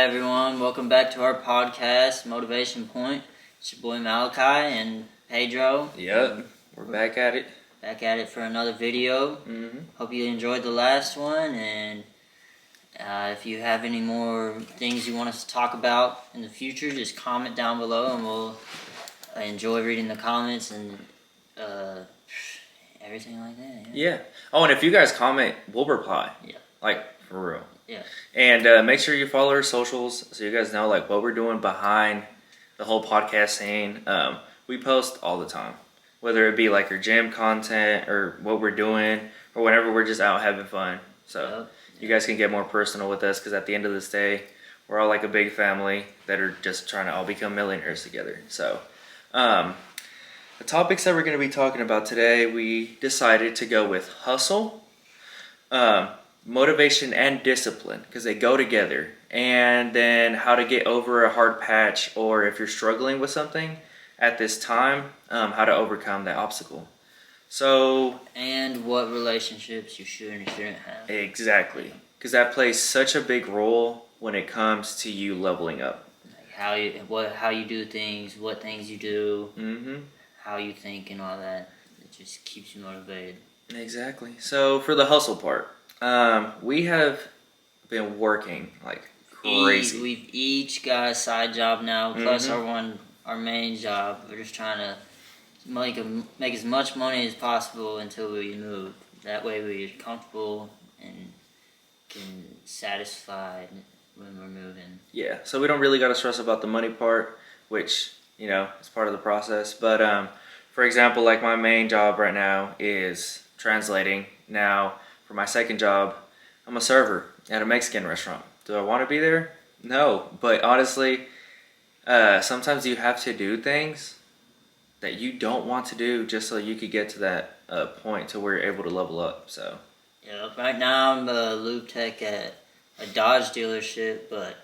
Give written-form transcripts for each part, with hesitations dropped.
everyone, welcome back to our podcast, Motivation Point. It's your boy Malachi and Pedro. Yep, we're back at it. Back at it for another video. Hope you enjoyed the last one, and if you have any more things you want us to talk about in the future, just comment down below and we'll enjoy reading the comments and everything like that. Yeah. Oh, and if you guys comment, we'll reply. Yeah. Like, for real. Yeah. And make sure you follow our socials so you guys know like what we're doing behind the whole podcast scene. We post all the time, whether it be like our gym content or what we're doing or whenever we're just out having fun. So you guys can get more personal with us because at the end of this day, we're all like a big family that are just trying to all become millionaires together. So the topics that we're going to be talking about today, we decided to go with hustle, motivation and discipline because they go together, and then how to get over a hard patch, or if you're struggling with something at this time, how to overcome that obstacle. So, and what relationships you should and shouldn't have. Exactly, because that plays such a big role when it comes to you leveling up. Like how you do things, what things you do, how you think and all that. It just keeps you motivated. Exactly. So for the hustle part, we have been working like crazy. We've each got a side job now, plus our main job. We're just trying to make as much money as possible until we move. That way we're comfortable and can satisfy when we're moving. Yeah, so we don't really got to stress about the money part, which, you know, is part of the process. But for example, like my main job right now is translating. Now, for my second job, I'm a server at a Mexican restaurant. Do I want to be there? No, but honestly, sometimes you have to do things that you don't want to do just so you could get to that point to where you're able to level up. So yeah, right now I'm a lube tech at a Dodge dealership, but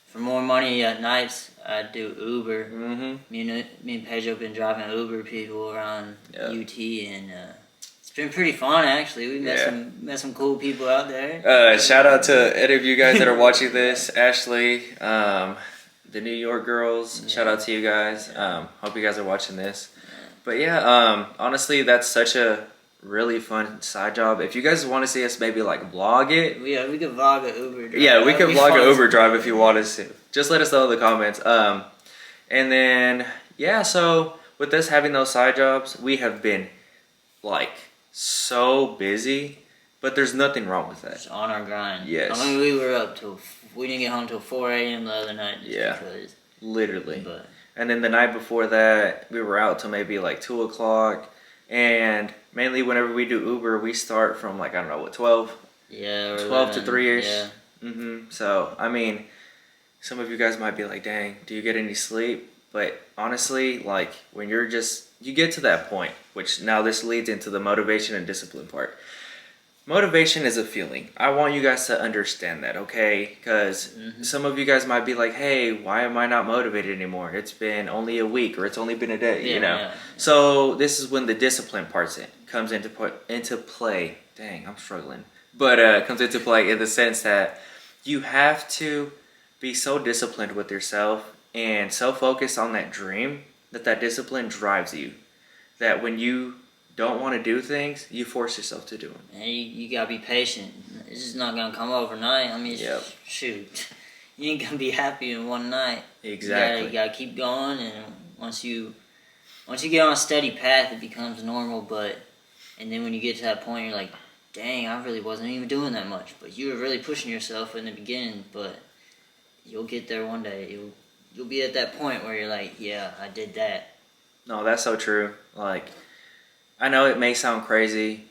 for more money at nights, I do Uber. Me and Pedro have been driving Uber people around UT, and it's been pretty fun actually. We met some cool people out there. Shout out to any of you guys that are watching this. Ashley, the New York girls. Yeah. Shout out to you guys. Hope you guys are watching this. But yeah, honestly, that's such a really fun side job. If you guys want to see us maybe like vlog it. Yeah, we could vlog an Uber drive. Yeah, we could vlog an Uber drive if you want us to. Just let us know in the comments. And then, yeah, so with us having those side jobs, we have been like so busy, but there's nothing wrong with that. Just on our grind. Yes. I mean, we didn't get home till 4 a.m. the other night. Because, literally. But. And then the night before that, we were out till maybe like 2 o'clock. And mainly whenever we do Uber, we start from like, I don't know, what, 12? Yeah. 12 to 3-ish. Yeah. So, I mean, some of you guys might be like, dang, do you get any sleep? But honestly, like when you get to that point, which now this leads into the motivation and discipline part. Motivation is a feeling. I want you guys to understand that, okay? Because some of you guys might be like, hey, why am I not motivated anymore? It's been only a week, or it's only been a day, you know? Yeah. So this is when the discipline part comes into play. Dang, I'm struggling. But comes into play in the sense that you have to be so disciplined with yourself and so focused on that dream that discipline drives you. That when you don't want to do things, you force yourself to do them. And you gotta be patient. It's just not gonna come overnight. I mean, shoot, you ain't gonna be happy in one night. Exactly. You gotta keep going, and once you get on a steady path, it becomes normal. And then when you get to that point, you're like, dang, I really wasn't even doing that much. But you were really pushing yourself in the beginning. But you'll get there one day. You'll be at that point where you're like, yeah, I did that. No, that's so true. Like, I know it may sound crazy,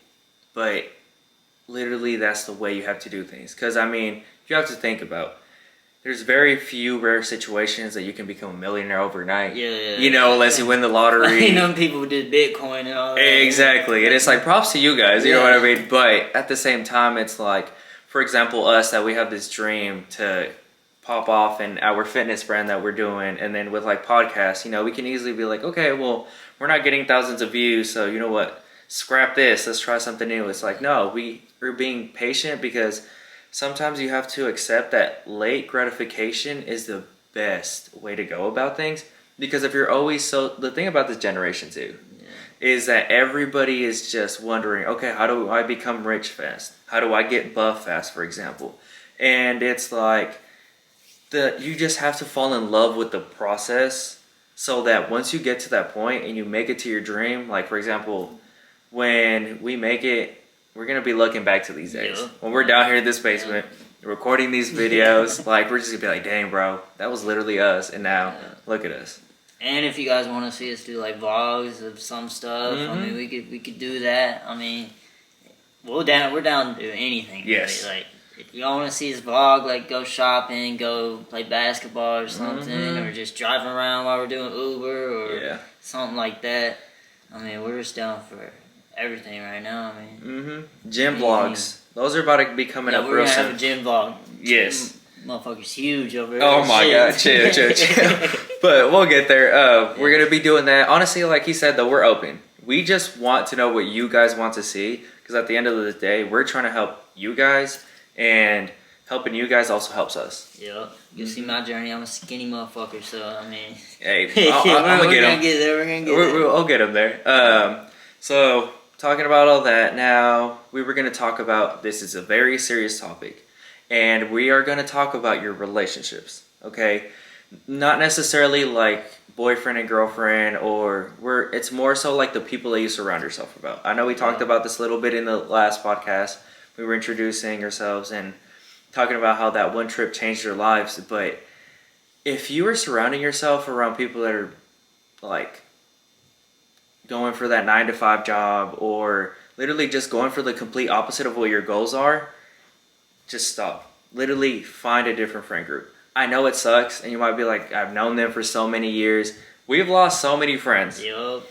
but literally that's the way you have to do things. Because, I mean, you have to think about, there's very few rare situations that you can become a millionaire overnight. Yeah. You know, unless you win the lottery. You know, people who did Bitcoin and all that. Exactly. And it's like, props to you guys, you know what I mean? But at the same time, it's like, for example, us, that we have this dream to pop off in our fitness brand that we're doing, and then with like podcasts, you know, we can easily be like, okay, well, we're not getting thousands of views, so you know what, scrap this, let's try something new. It's like, no, we are being patient because sometimes you have to accept that late gratification is the best way to go about things. Because if you're always the thing about this generation too, is that everybody is just wondering, okay, how do I become rich fast? How do I get buff fast, for example? And it's like, you just have to fall in love with the process so that once you get to that point and you make it to your dream, like for example, when we make it, we're going to be looking back to these days. Yeah. When we're down here in this basement, recording these videos, like we're just going to be like, dang bro, that was literally us, and now look at us. And if you guys want to see us do like vlogs of some stuff, I mean, we could do that. I mean, we're down to do anything. Yes. Really. Like, if you want to see us vlog, like go shopping, go play basketball or something, or just driving around while we're doing Uber or something like that. I mean, we're just down for everything right now. I mean, gym vlogs. Those are about to be coming up real soon. We're gonna have a gym vlog. Yes. Motherfucker's huge over there. Oh my god, chill. But we'll get there. We're gonna be doing that. Honestly, like he said though, we're open. We just want to know what you guys want to see, because at the end of the day, we're trying to help you guys, and helping you guys also helps us. Yeah, you see my journey. I'm a skinny motherfucker, so I mean, hey, I'm gonna get him. We're gonna get there. I'll get him there. So talking about all that, now we were gonna talk about, this is a very serious topic, and we are gonna talk about your relationships. Okay, not necessarily like boyfriend and girlfriend, it's more so like the people that you surround yourself about. I know we talked about this a little bit in the last podcast. We were introducing ourselves and talking about how that one trip changed your lives. But if you are surrounding yourself around people that are like going for that 9-to-5 job, or literally just going for the complete opposite of what your goals are, just stop. Literally find a different friend group. I know it sucks, and you might be like, I've known them for so many years. We've lost so many friends. Yup.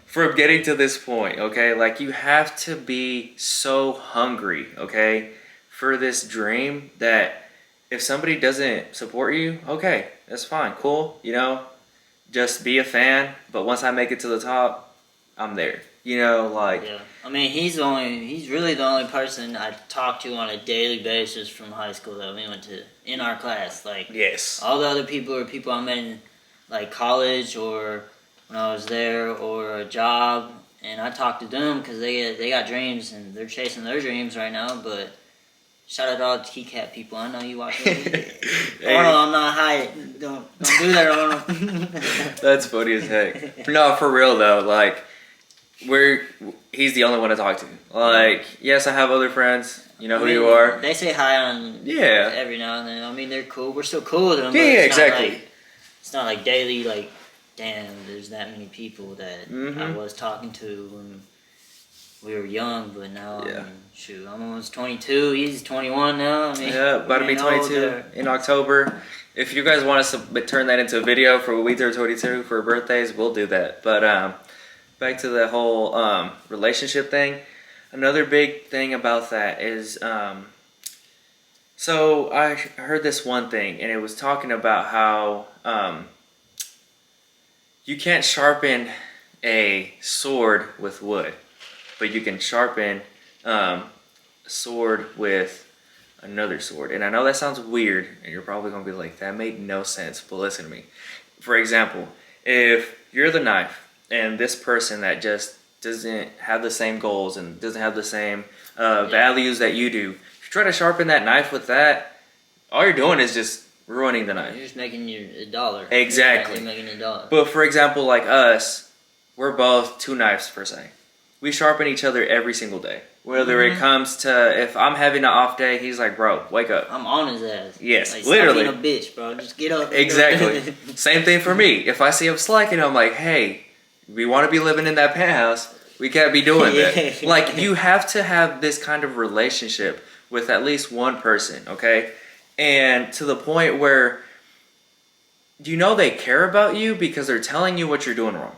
From getting to this point, okay? Like, you have to be so hungry, okay, for this dream, that if somebody doesn't support you, okay, that's fine, cool, you know? Just be a fan, but once I make it to the top, I'm there. You know, like... Yeah. I mean, he's really the only person I talk to on a daily basis from high school that we went to in our class. Like, yes. All the other people are people I met in, like, college or when I was there, or a job, and I talk to them because they got dreams and they're chasing their dreams right now. But shout out to all the Key Cat people. I know you watch me. Hey. Arnold, I'm not high. Don't do that, Arnold. That's funny as heck. No, for real though. Like, he's the only one to talk to. Like, yes, I have other friends. You know who you are. They say hi on every now and then. I mean, they're cool. We're still cool with them. Yeah, exactly. It's not like daily, like, damn, there's that many people that I was talking to when we were young, but now, I mean, shoot, I'm almost 22, he's 21 now. I mean, about to be 22 in October. If you guys want us to turn that into a video for when we turn 22 for birthdays, we'll do that. But back to the whole relationship thing. Another big thing about that is, so I heard this one thing, and it was talking about how you can't sharpen a sword with wood, but you can sharpen a sword with another sword. And I know that sounds weird, and you're probably going to be like, that made no sense, but listen to me. For example, if you're the knife, and this person that just doesn't have the same goals and doesn't have the same values that you do, if you try to sharpen that knife with that, all you're doing is just ruining the knife. You're just making a dollar. Exactly. You're making $1. But for example, like us, we're both two knives per se. We sharpen each other every single day. Whether it comes to, if I'm having an off day, he's like, bro, wake up. I'm on his ass. Yes, like, literally. Stop being a bitch, bro. Just get up. Exactly. Same thing for me. If I see him slacking, I'm like, hey, we want to be living in that penthouse. We can't be doing that. Like, you have to have this kind of relationship with at least one person, okay? And to the point where you know they care about you because they're telling you what you're doing wrong.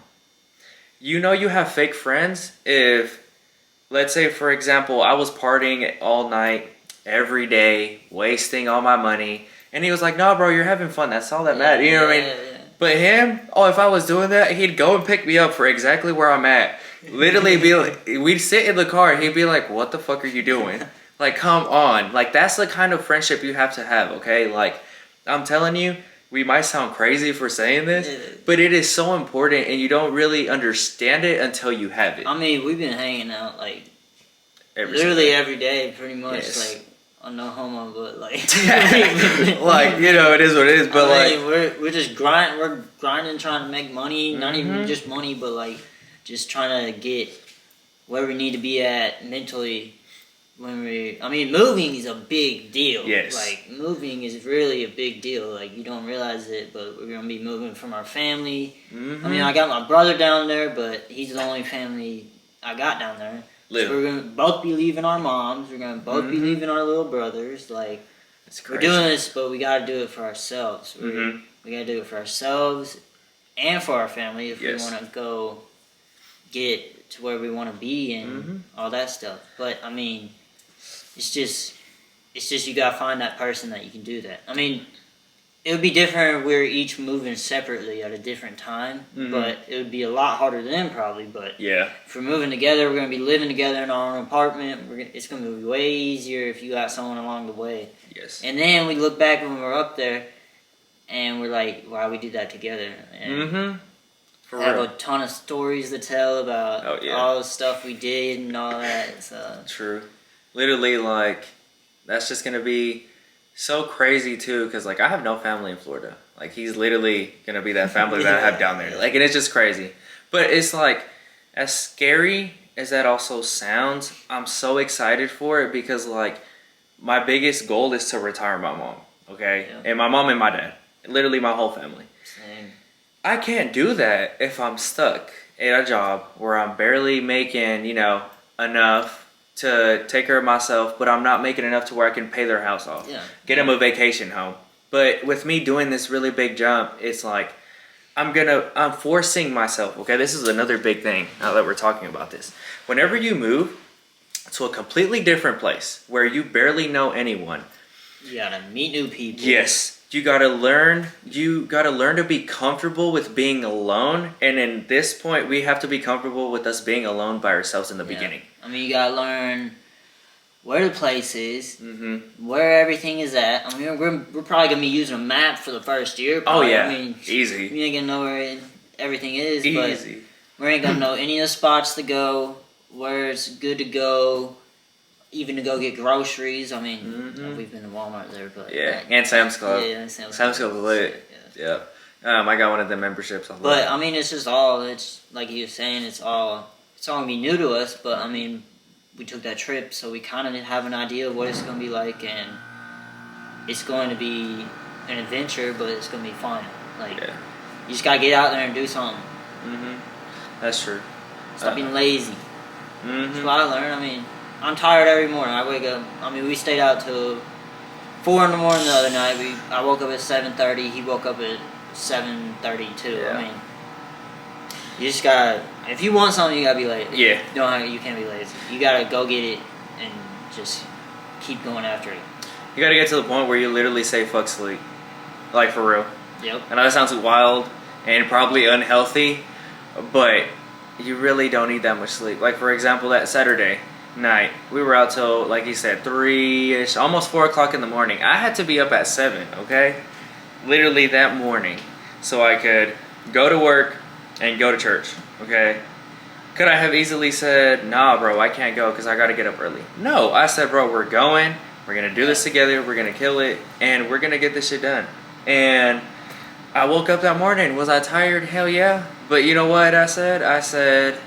You know you have fake friends if, let's say, for example, I was partying all night, every day, wasting all my money, and he was like, no, bro, you're having fun. That's all that matters. You know what I mean? Yeah. But him, if I was doing that, he'd go and pick me up for exactly where I'm at. Literally be like, we'd sit in the car, and he'd be like, what the fuck are you doing? Like, come on. Like, that's the kind of friendship you have to have, okay? Like, I'm telling you, we might sound crazy for saying this, but it is so important, and you don't really understand it until you have it. I mean, we've been hanging out, like, Every literally every day, pretty much. Yes. Like, no homo, but, like... like, you know, it is what it is, but, I mean, we're just we're grinding, trying to make money. Not even just money, but, like, just trying to get where we need to be at mentally. I mean, moving is a big deal. Yes. Like, moving is really a big deal. Like, you don't realize it, but we're going to be moving from our family. I mean, I got my brother down there, but he's the only family I got down there. So we're going to both be leaving our moms. We're going to both be leaving our little brothers. Like, we're doing this, but we got to do it for ourselves. We got to do it for ourselves and for our family if we want to go get to where we want to be and all that stuff. But, I mean... It's just you gotta find that person that you can do that. I mean, it would be different if we were each moving separately at a different time, but it would be a lot harder then probably. But if we're moving together, we're gonna be living together in our own apartment. It's gonna be way easier if you got someone along the way. Yes. And then we look back when we're up there, and we're like, "Wow, we did that together." And have a ton of stories to tell about all the stuff we did and all that. So true. Literally, like, that's just going to be so crazy, too, because, like, I have no family in Florida. Like, he's literally going to be that family that I have down there. Like, and it's just crazy. But it's, like, as scary as that also sounds, I'm so excited for it because, like, my biggest goal is to retire my mom, okay? Yeah. And my mom and my dad. Literally my whole family. Same. I can't do that if I'm stuck at a job where I'm barely making, you know, enough to take care of myself, but I'm not making enough to where I can pay their house off. Yeah. Get them a vacation home. But with me doing this really big jump, it's like I'm forcing myself. Okay, this is another big thing now that we're talking about this. Whenever you move to a completely different place where you barely know anyone, you gotta meet new people. Yes. You gotta learn to be comfortable with being alone, and in this point we have to be comfortable with us being alone by ourselves in the beginning. I mean, you gotta learn where the place is, where everything is at. I mean, we're probably gonna be using a map for the first year. Probably. I mean, easy. We ain't gonna know where everything is, easy. But we ain't gonna know any of the spots to go, where it's good to go. Even to go get groceries. I mean, we've been to Walmart there, but... and Sam's Club. Yeah, Sam's Club is lit. Yeah. I got one of the memberships. But, I mean, it's just all... It's like you were saying, it's all going to be new to us, but, I mean, we took that trip, so we kind of have an idea of what it's going to be like, and it's going to be an adventure, but it's going to be fun. Like, you just got to get out there and do something. That's true. Stop being lazy. That's what I learned. I mean... I'm tired every morning. I wake up. I mean, we stayed out till 4 in the morning the other night. I woke up at 7:30. He woke up at 7:32. I mean, you just gotta. If you want something, you gotta be lazy. Yeah. You can't be lazy. You gotta go get it and just keep going after it. You gotta get to the point where you literally say "fuck sleep," like for real. Yep. I know that sounds wild and probably unhealthy, but you really don't need that much sleep. Like for example, that Saturday night we were out till, like he said, 3ish, almost 4 o'clock in the morning. I had to be up at 7, okay, literally that morning, so I could go to work and go to church. Okay, could I have easily said, nah bro, I can't go because I gotta get up early? No, I said, bro, we're going, we're gonna do this together, we're gonna kill it, and we're gonna get this shit done. And I woke up that morning. Was I tired? Hell yeah. But you know what I said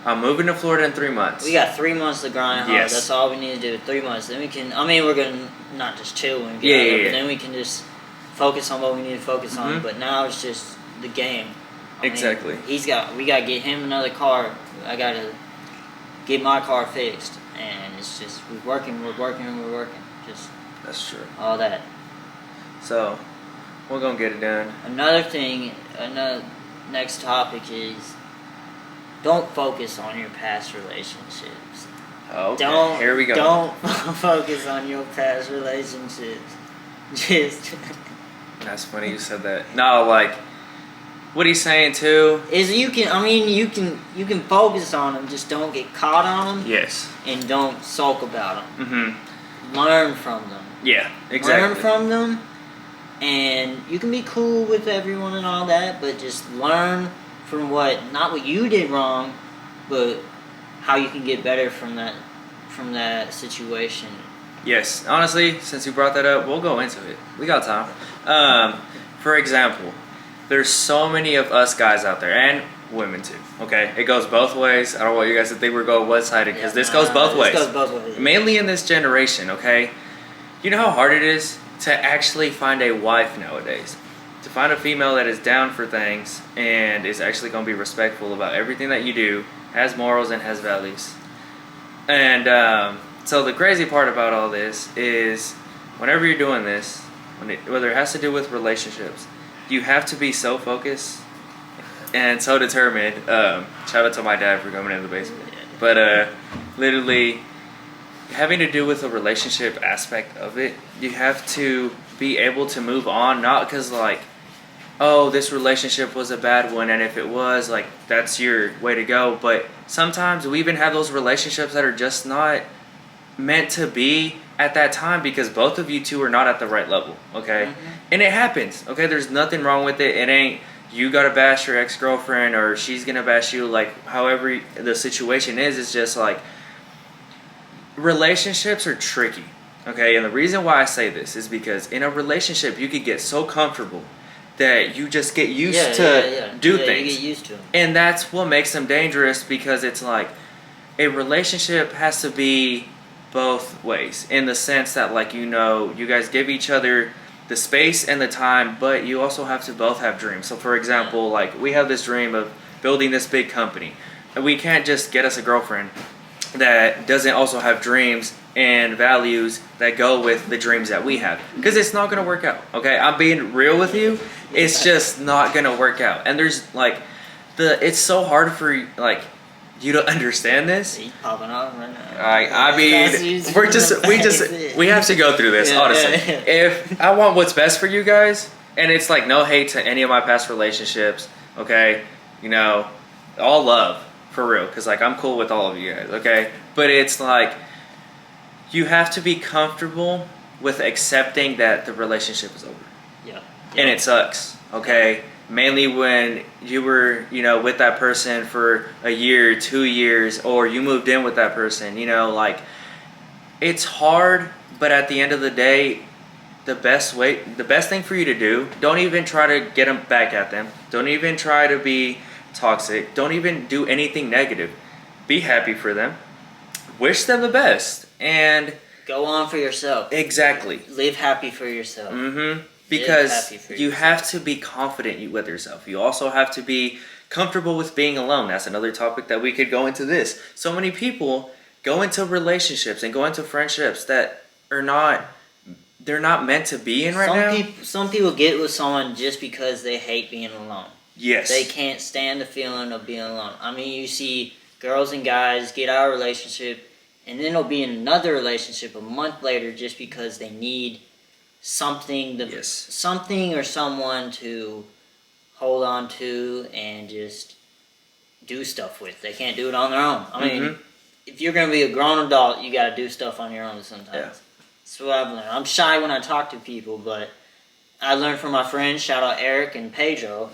I'm moving to Florida in 3 months. We got 3 months to grind hard. Yes. That's all we need to do. 3 months. Then we can. I mean, we're gonna not just chill and get out there, but then we can just focus on what we need to focus on. But now it's just the game. Exactly. We gotta get him another car. I gotta get my car fixed, and it's just we're working. Just that's true. All that. So we're gonna get it done. Another thing. Next topic is. Don't focus on your past relationships. Okay, here we go. Don't focus on your past relationships. Just. That's funny you said that. No, like, what he's saying too is you can focus on them, just don't get caught on them. Yes. And don't sulk about them. Mm-hmm. Learn from them. Yeah, exactly. Learn from them, and you can be cool with everyone and all that, but just learn from not what you did wrong, but how you can get better from that situation. Yes, honestly, since you brought that up, we'll go into it. We got time. For example, there's so many of us guys out there, and women too. Okay, it goes both ways. I don't want you guys to think we're going one-sided, because this goes both ways. This goes both ways. Mainly in this generation, okay? You know how hard it is to actually find a wife nowadays? To find a female that is down for things and is actually going to be respectful about everything that you do, has morals and has values. And so the crazy part about all this is whenever you're doing this, whether it has to do with relationships, you have to be so focused and so determined. Shout out to my dad for coming in the basement. But literally, having to do with the relationship aspect of it, you have to be able to move on, not because like, oh, this relationship was a bad one, and if it was, like, that's your way to go. But sometimes we even have those relationships that are just not meant to be at that time, because both of you two are not at the right level, okay? Mm-hmm. And it happens, okay? There's nothing wrong with it. It ain't you gotta bash your ex-girlfriend or she's gonna bash you, like, however the situation is. It's just like, relationships are tricky, okay? And the reason why I say this is because in a relationship you could get so comfortable that you just get used to do things. You get used to them. And that's what makes them dangerous, because it's like a relationship has to be both ways, in the sense that, like, you guys give each other the space and the time, but you also have to both have dreams. So for example, like, we have this dream of building this big company, and we can't just get us a girlfriend that doesn't also have dreams and values that go with the dreams that we have, because it's not going to work out, okay? I'm being real with you. It's just not going to work out. And there's like it's so hard for like you to understand this. He's popping off right now. I mean, we have to go through this, honestly. If I want what's best for you guys, and it's like no hate to any of my past relationships, okay? All love, for real, because like I'm cool with all of you guys, okay? But it's like you have to be comfortable with accepting that the relationship is over. Yeah. And it sucks, okay? Mainly when you were, with that person for a year, 2 years, or you moved in with that person, like, it's hard, but at the end of the day, the best thing for you to do, don't even try to get them back at them. Don't even try to be toxic. Don't even do anything negative. Be happy for them. Wish them the best. And go on for yourself. Exactly. Live happy for yourself. Mm-hmm. Because you have to be confident with yourself. You also have to be comfortable with being alone. That's another topic that we could go into this. So many people go into relationships and go into friendships that they're not meant to be in now. Some people get with someone just because they hate being alone. Yes. They can't stand the feeling of being alone. I mean, you see girls and guys get out of a relationship, and then they'll be in another relationship a month later just because they need something or someone to hold on to and just do stuff with. They can't do it on their own. I mean, if you're going to be a grown adult, you got to do stuff on your own sometimes. Yeah. That's what I've learned. I'm shy when I talk to people, but I learned from my friends, shout out Eric and Pedro.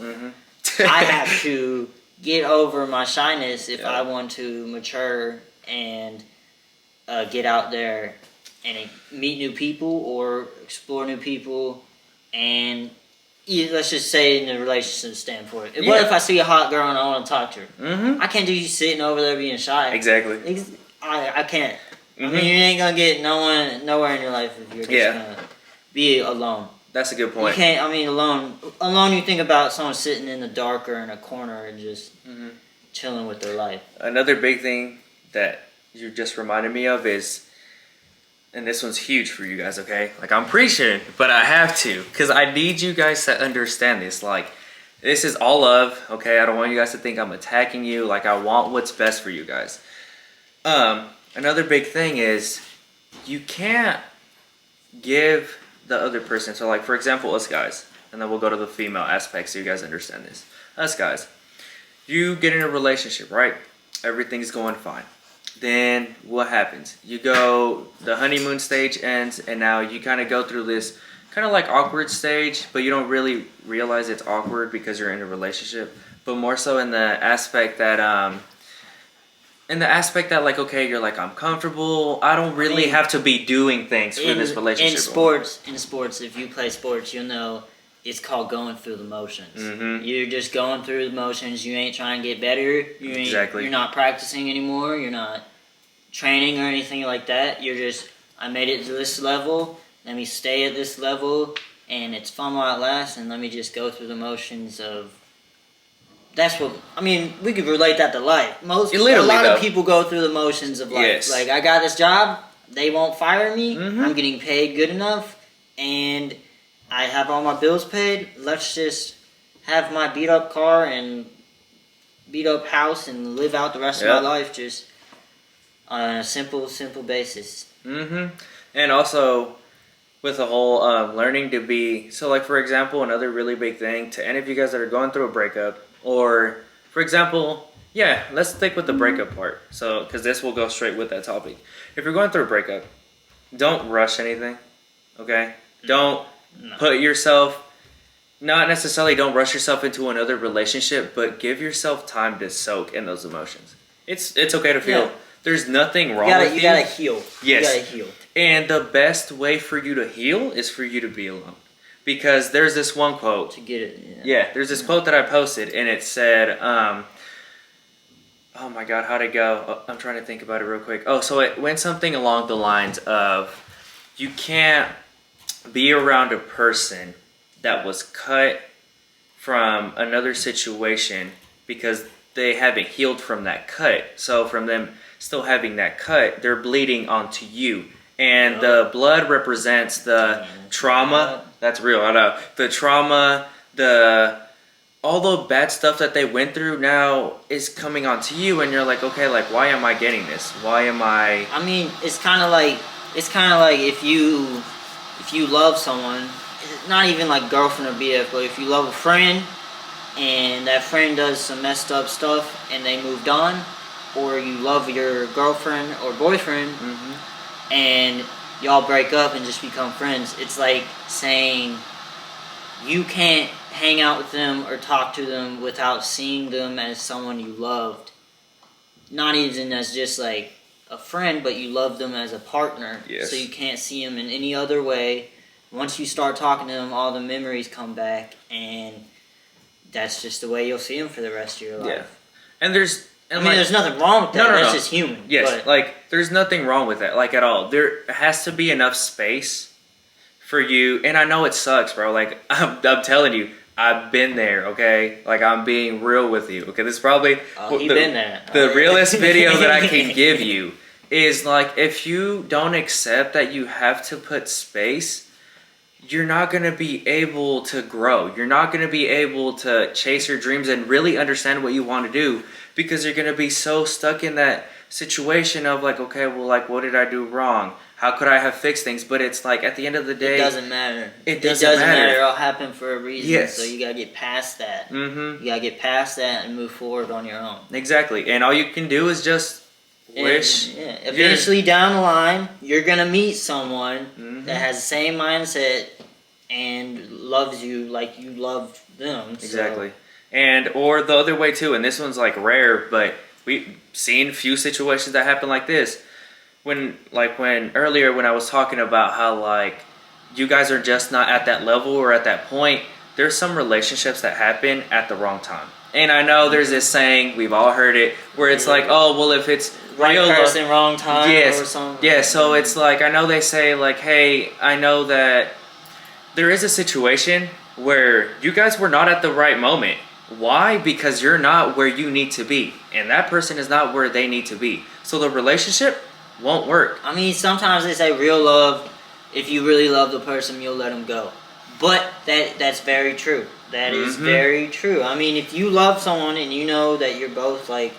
I have to get over my shyness if I want to mature and get out there and meet new people or explore new people, and let's just say in the relationship standpoint. Yeah. What if I see a hot girl and I want to talk to her? I can't do you sitting over there being shy. Exactly. I can't. I mean, you ain't gonna get nowhere in your life if you're just gonna be alone. That's a good point. You can't. I mean, alone. You think about someone sitting in the dark or in a corner and just chilling with their life. Another big thing that you just reminded me of is, and this one's huge for you guys, okay? Like, I'm preaching, but I have to, because I need you guys to understand this. Like, this is all love, okay? I don't want you guys to think I'm attacking you. Like, I want what's best for you guys. Another big thing is you can't give the other person, so like, for example, us guys, and then we'll go to the female aspect so you guys understand this. us guys. You get in a relationship, right? Everything's going fine. Then what happens? You go, the honeymoon stage ends, and now you kind of go through this kind of like awkward stage, but you don't really realize it's awkward because you're in a relationship. But more so in the aspect that like, okay, you're like, I'm comfortable. I don't really have to be doing things for this relationship. In sports, if you play sports, you'll know it's called going through the motions. You're just going through the motions. You ain't trying to get better. You're not practicing anymore. You're not training or anything like that. You're just, I made it to this level. Let me stay at this level, and it's fun while it lasts. And let me just go through the motions of. That's what I mean. We could relate that to life. A lot of people go through the motions of life. Yes. Like, I got this job. They won't fire me. I'm getting paid good enough, and I have all my bills paid. Let's just have my beat up car and beat up house and live out the rest of my life just on a simple basis. And also with the whole learning to be, so like for example, another really big thing to any of you guys that are going through a breakup, or for example, let's stick with the breakup part. So, because this will go straight with that topic. If you're going through a breakup, don't rush anything, okay? Don't put yourself, not necessarily don't rush yourself into another relationship, but give yourself time to soak in those emotions. It's okay to feel. Yeah. There's nothing wrong with you. You gotta heal. Yes. You gotta heal. And the best way for you to heal is for you to be alone. Because there's this one quote. To get it. Yeah, there's this quote that I posted, and it said, oh my God, how'd it go? Oh, I'm trying to think about it real quick. Oh, so it went something along the lines of, you can't be around a person that was cut from another situation because they haven't healed from that cut. So from them still having that cut, they're bleeding onto you. And the blood represents the trauma. That's real, I know. The trauma, all the bad stuff that they went through now is coming onto you, and you're like, okay, like, why am I getting this? Why am I... I mean, it's kind of like if you love someone, not even like girlfriend or BF, but if you love a friend and that friend does some messed up stuff and they moved on, or you love your girlfriend or boyfriend and y'all break up and just become friends, it's like saying you can't hang out with them or talk to them without seeing them as someone you loved. Not even as just like a friend, but you love them as a partner. Yes. So you can't see them in any other way. Once you start talking to them, all the memories come back, and that's just the way you'll see them for the rest of your life. Yeah. And there's nothing wrong with that. No. That's just human. Yes, but like, there's nothing wrong with that, like, at all. There has to be enough space for you, and I know it sucks, bro. Like, I'm telling you, I've been there, okay? Like, I'm being real with you, okay? This is probably the realest video that I can give you is, like, if you don't accept that you have to put space, you're not going to be able to grow. You're not going to be able to chase your dreams and really understand what you want to do, because you're going to be so stuck in that situation of like, okay, well, like, what did I do wrong? How could I have fixed things? But it's like, at the end of the day, it doesn't matter. It doesn't matter. It all happened for a reason. Yes. So you gotta get past that. You gotta get past that and move forward on your own. Exactly. And all you can do is just wish. Eventually down the line, you're gonna meet someone that has the same mindset and loves you like you loved them. Exactly. And or the other way too, and this one's like rare, but we've seen few situations that happen like this. When earlier when I was talking about how like you guys are just not at that level or at that point, there's some relationships that happen at the wrong time. And I know there's this saying, we've all heard it, where it's like, oh, well, if it's right person, wrong time, yes, or something. Yeah, so it's like, I know they say like, hey, I know that there is a situation where you guys were not at the right moment. Why? Because you're not where you need to be, and that person is not where they need to be. So the relationship won't work. I mean, sometimes they say real love, if you really love the person, you'll let them go. But that's very true. That is very true. I mean, if you love someone and you know that you're both like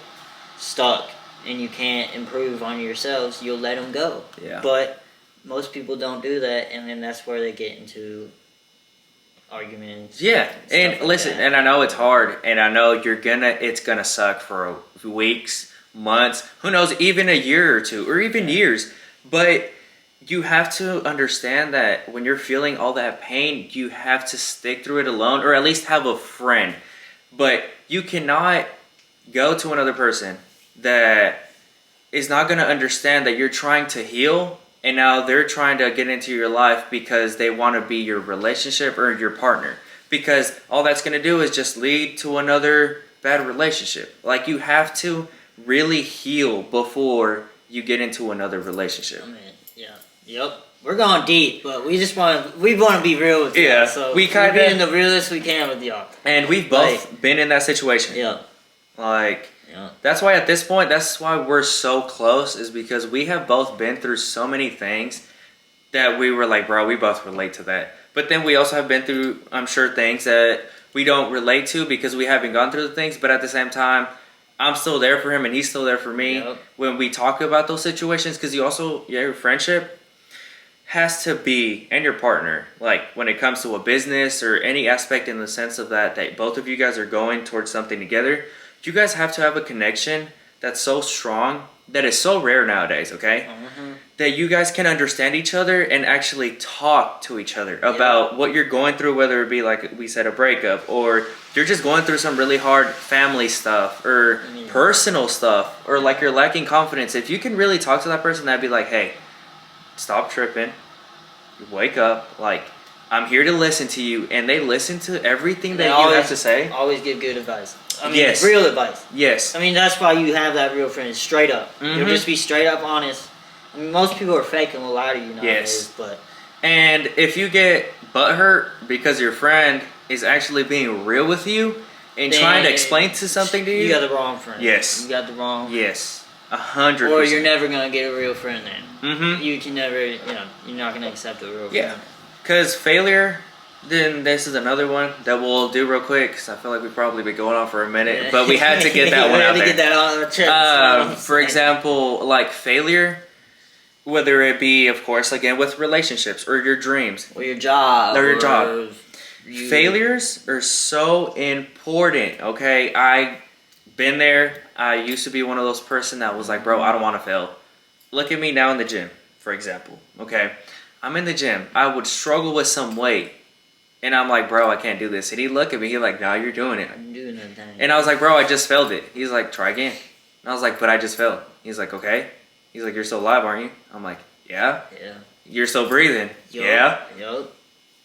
stuck and you can't improve on yourselves, you'll let them go. Yeah. But most people don't do that, and then that's where they get into arguments. Yeah, and like listen, that. and I know it's hard, and I know it's gonna suck for weeks, months, who knows, even a year or two, or even years. But you have to understand that when you're feeling all that pain, you have to stick through it alone, or at least have a friend. But you cannot go to another person that is not gonna understand that you're trying to heal, and now they're trying to get into your life because they want to be your relationship or your partner, because all that's going to do is just lead to another bad relationship. Like, you have to really heal before you get into another relationship. I mean, yeah, yep. We're going deep, but we want to be real with y'all. Yeah, So we we're kinda- being the realest we can with y'all. And we've both been in that situation. Yeah. Like, Yeah. that's why at this point, that's why we're so close, is because we have both been through so many things that we were like, bro, we both relate to that. But then we also have been through, I'm sure, things that we don't relate to because we haven't gone through the things. But at the same time, I'm still there for him and he's still there for me when we talk about those situations. Because your friendship has to be, and your partner, like when it comes to a business or any aspect in the sense of that both of you guys are going towards something together, you guys have to have a connection that's so strong, that is so rare nowadays, okay? That you guys can understand each other and actually talk to each other about what you're going through, whether it be, like we said, a breakup, or you're just going through some really hard family stuff or personal stuff, or like you're lacking confidence. If you can really talk to that person, that'd be like, hey, stop tripping, wake up, like, I'm here to listen to you, and they listen to everything that you have to say. Always give good advice. I mean, Yes. real advice. Yes. I mean, that's why you have that real friend, straight up. Mhm. You'll just be straight up honest. I mean, most people are fake and will lie to you nowadays, Yes. but And if you get butthurt because your friend is actually being real with you and then trying to explain something to you, you got the wrong friend. Yes. You got the wrong. yes, 100%. Or you're never gonna get a real friend then. Mm-hmm. You can never, you're not gonna accept a real friend. Yeah. Because failure, then this is another one that we'll do real quick, because I feel like we've probably been going on for a minute, but we had to get that one out We there. had to get that on our chest. For example, like failure, whether it be, of course, again, with relationships or your dreams. or your job. Or your job. you- Failures are so important, okay? I been there. I used to be one of those person that was like, bro, I don't want to fail. Look at me now in the gym, for example, okay? I'm in the gym. I would struggle with some weight. And I'm like, bro, I can't do this. And he'd look at me. He's like, nah, you're doing it. I'm doing that thing. And I was like, bro, I just failed it. He's like, try again. And I was like, but I just failed. He's like, okay. He's like, you're still alive, aren't you? I'm like, yeah. Yeah. You're still breathing. Yup. Yeah. Yup.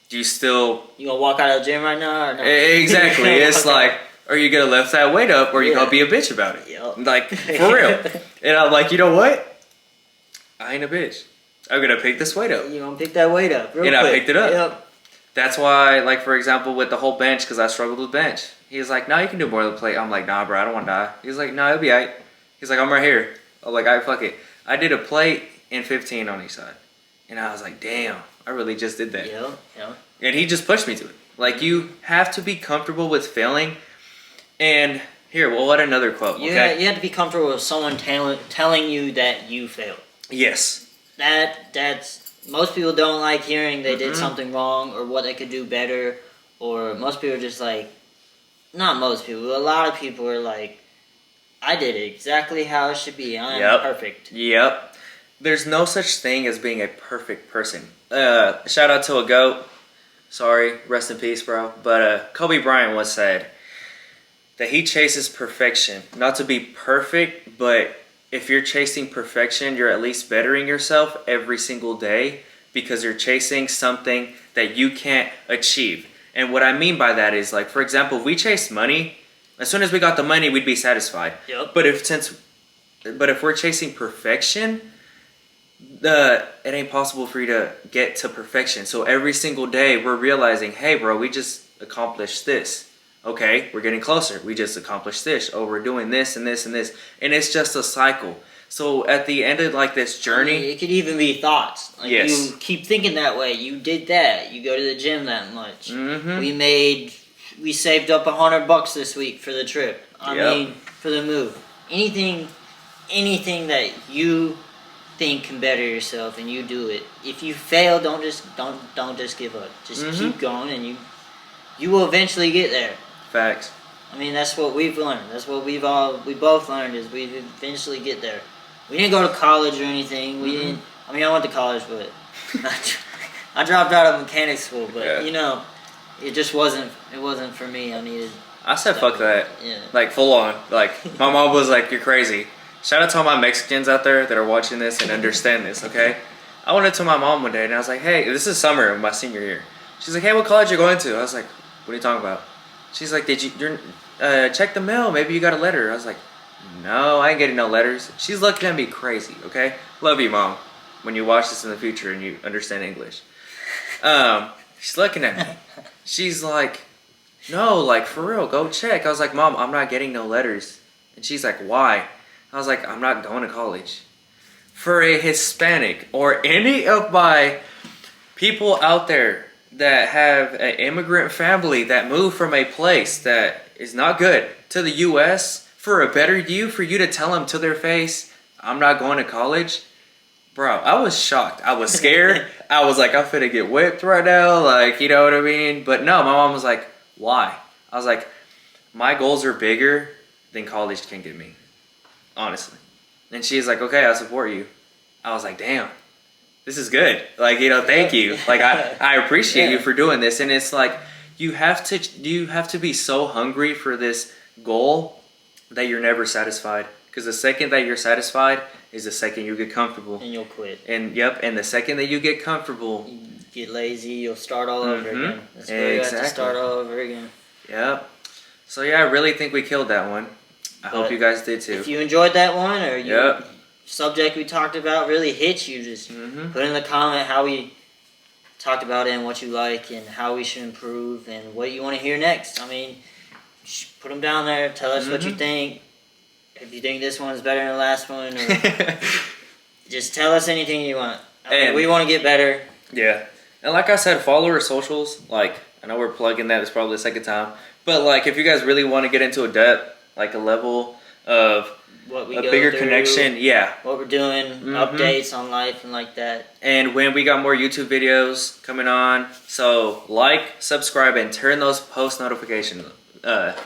Do you still... You gonna walk out of the gym right now or no? Exactly. It's like, are you going to lift that weight up or are you going to be a bitch about it? Yup. Like, for real. And I'm like, you know what? I ain't a bitch. I'm going to pick this weight up. You gonna pick that weight up real And quick. I picked it up. Yep. That's why, like, for example, with the whole bench, because I struggled with bench. He's like, no, you can do more than the plate. I'm like, nah, bro, I don't want to die. He's like, no, it'll be all right. He's like, I'm right here. I'm like, all right, fuck it. I did a plate and 15 on each side. And I was like, damn, I really just did that. Yep. Yep. And he just pushed me to it. Like, you have to be comfortable with failing. And here, well, what another quote, You okay? have to be comfortable with someone telling you that you failed. Yes. That's most people don't like hearing they did something wrong or what they could do better, or most people are just like, not most people, a lot of people are like, I did it exactly how it should be. I am perfect. Yep. There's no such thing as being a perfect person. Shout out to a GOAT. Sorry, rest in peace, bro. But Kobe Bryant once said that he chases perfection. Not to be perfect, but if you're chasing perfection, you're at least bettering yourself every single day because you're chasing something that you can't achieve. And what I mean by that is, like, for example, if we chased money, as soon as we got the money, we'd be satisfied. Yep. But if we're chasing perfection, it ain't possible for you to get to perfection. So every single day, we're realizing, hey, bro, we just accomplished this. Okay, we're getting closer. We just accomplished this. Oh, we're doing this and this and this. And it's just a cycle. So at the end of, like, this journey... It could even be thoughts. Like, Yes. you keep thinking that way. You did that. You go to the gym that much. Mm-hmm. We saved up $100 this week for the trip. I Yep. mean, for the move. Anything that you think can better yourself and you do it. If you fail, don't just give up. Just keep going and you will eventually get there. Facts. I mean, that's what we've learned. That's what we both learned is we eventually get there. We didn't go to college or anything. We didn't. I mean, I went to college, but I dropped out of mechanic school. But you know, it just wasn't. It wasn't for me. I said fuck that. Yeah. Like full on. Like my mom was like, "You're crazy." Shout out to all my Mexicans out there that are watching this and understand this. Okay. I went to my mom one day and I was like, "Hey, this is summer of my senior year." She's like, "Hey, what college are you going to?" I was like, "What are you talking about?" She's like, you're check the mail. Maybe you got a letter." I was like, "No, I ain't getting no letters." She's looking at me crazy, okay? Love you, Mom. When you watch this in the future and you understand English. She's looking at me. She's like, "No, like for real, go check." I was like, "Mom, I'm not getting no letters." And she's like, "Why?" I was like, "I'm not going to college." For a Hispanic or any of my people out there that have an immigrant family that moved from a place that is not good to the U.S. for a better you, for you to tell them to their face, "I'm not going to college." Bro, I was shocked. I was scared. I was like, I'm finna get whipped right now. Like, you know what I mean? But no, my mom was like, "Why?" I was like, "My goals are bigger than college can get me. Honestly." And she's like, "Okay, I support you." I was like, "Damn. This is good. Like, you know, thank you. Like, I appreciate you for doing this." And it's like, you have to be so hungry for this goal that you're never satisfied. Because the second that you're satisfied is the second you get comfortable. And you'll quit. And and the second that you get comfortable, you get lazy, you'll start all over again. That's where you have to start all over again. Yep. So yeah, I really think we killed that one. I hope you guys did too. If you enjoyed that one or subject we talked about really hits you, just put in the comment how we talked about it and what you like and how we should improve and what you want to hear next. I mean, put them down there. Tell us what you think. If you think this one's better than the last one, or just tell us anything you want. I mean, we want to get better. Yeah. And like I said, follow our socials. Like, I know we're plugging that. It's probably the second time. But like, if you guys really want to get into a depth, like a level of what we a bigger connection, what we're doing, updates on life and like that. And when we got more YouTube videos coming on, so like, subscribe, and turn those post notification on.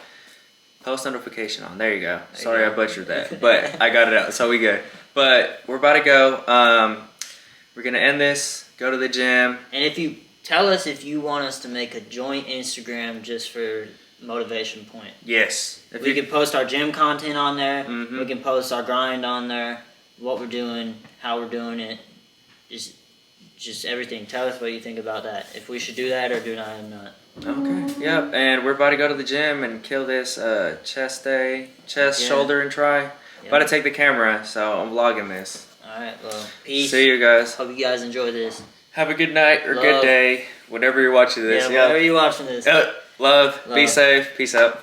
There you go. Sorry I butchered that, but I got it out, so we good. But we're about to go. We're gonna end this. Go to the gym. And if you tell us if you want us to make a joint Instagram just for motivation point. Yes. We can post our gym content on there. We can post our grind on there. What we're doing, how we're doing it. Just everything. Tell us what you think about that. If we should do that or do not. Okay. Yep. And we're about to go to the gym and kill this chest day, shoulder, and try. Yep. About to take the camera, so I'm vlogging this. Alright, well, peace. See you guys. Hope you guys enjoy this. Have a good night or good day, whenever you're watching this. Yeah, whenever you're watching this. Love. Be safe. Peace out.